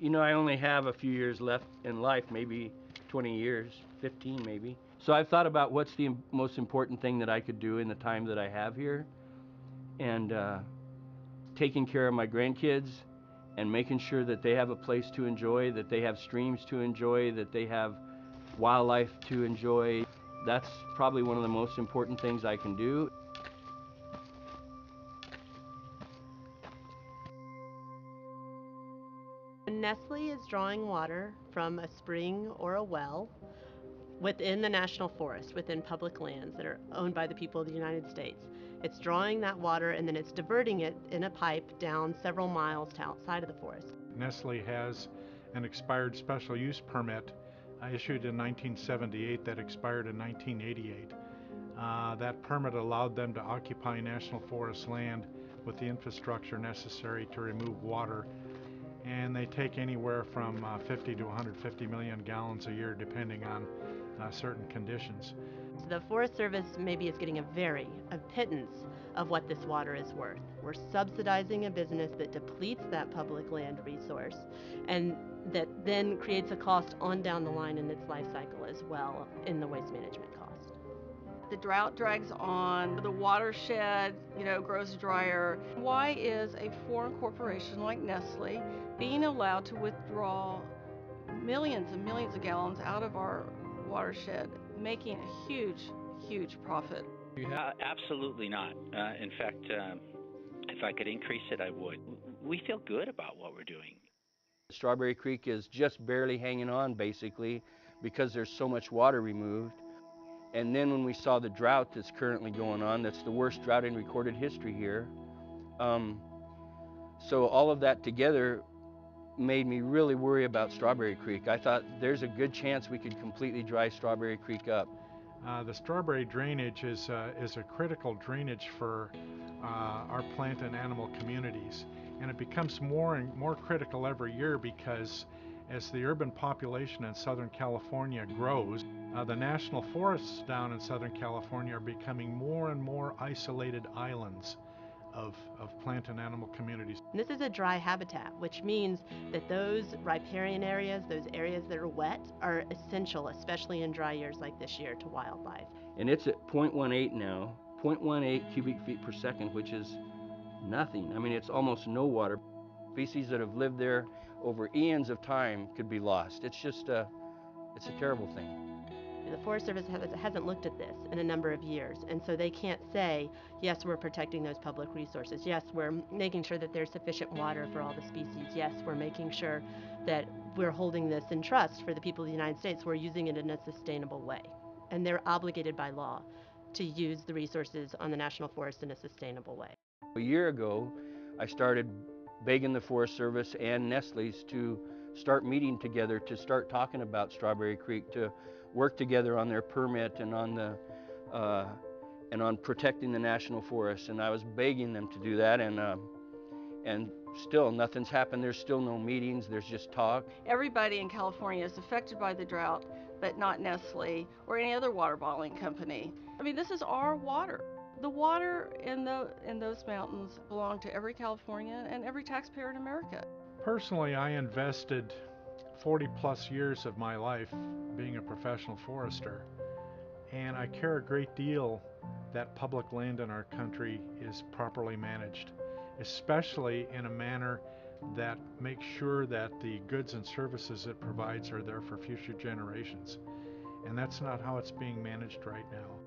You know, I only have a few years left in life, maybe 20 years, 15 maybe. So I've thought about what's the most important thing that I could do in the time that I have here. And taking care of my grandkids and making sure that they have a place to enjoy, that they have streams to enjoy, that they have wildlife to enjoy. That's probably one of the most important things I can do. Nestle is drawing water from a spring or a well within the national forest, within public lands that are owned by the people of the United States. It's drawing that water and then it's diverting it in a pipe down several miles to outside of the forest. Nestle has an expired special use permit issued in 1978 that expired in 1988. That permit allowed them to occupy national forest land with the infrastructure necessary to remove water, and they take anywhere from 50 to 150 million gallons a year depending on certain conditions. So the Forest Service maybe is getting a pittance of what this water is worth. We're subsidizing a business that depletes that public land resource and that then creates a cost on down the line in its life cycle as well in the waste management cost. The drought drags on, the watershed, grows drier. Why is a foreign corporation like Nestle being allowed to withdraw millions and millions of gallons out of our watershed, making a huge, huge profit? Absolutely not. In fact, if I could increase it, I would. We feel good about what we're doing. Strawberry Creek is just barely hanging on, basically, because there's so much water removed. And then when we saw the drought that's currently going on, that's the worst drought in recorded history here. So all of that together made me really worry about Strawberry Creek. I thought there's a good chance we could completely dry Strawberry Creek up. The strawberry drainage is a critical drainage for our plant and animal communities, and it becomes more and more critical every year because as the urban population in Southern California grows, the national forests down in Southern California are becoming more and more isolated islands of plant and animal communities. And this is a dry habitat, which means that those riparian areas, those areas that are wet, are essential, especially in dry years like this year, to wildlife. And it's at 0.18 now, 0.18 cubic feet per second, which is nothing. I mean, it's almost no water. Species that have lived there over eons of time could be lost. It's just it's a terrible thing. The Forest Service hasn't looked at this in a number of years, and so they can't say, yes, we're protecting those public resources. Yes, we're making sure that there's sufficient water for all the species. Yes, we're making sure that we're holding this in trust for the people of the United States. We're using it in a sustainable way. And they're obligated by law to use the resources on the national forest in a sustainable way. A year ago, I started begging the Forest Service and Nestle's to start meeting together, to start talking about Strawberry Creek, to work together on their permit and on protecting the national forest. And I was begging them to do that, and still nothing's happened. There's still no meetings. There's just talk. Everybody in California is affected by the drought, but not Nestle or any other water bottling company. I mean, this is our water. The water in those mountains belong to every Californian and every taxpayer in America. Personally, I invested 40 plus years of my life being a professional forester, and I care a great deal that public land in our country is properly managed, especially in a manner that makes sure that the goods and services it provides are there for future generations. And that's not how it's being managed right now.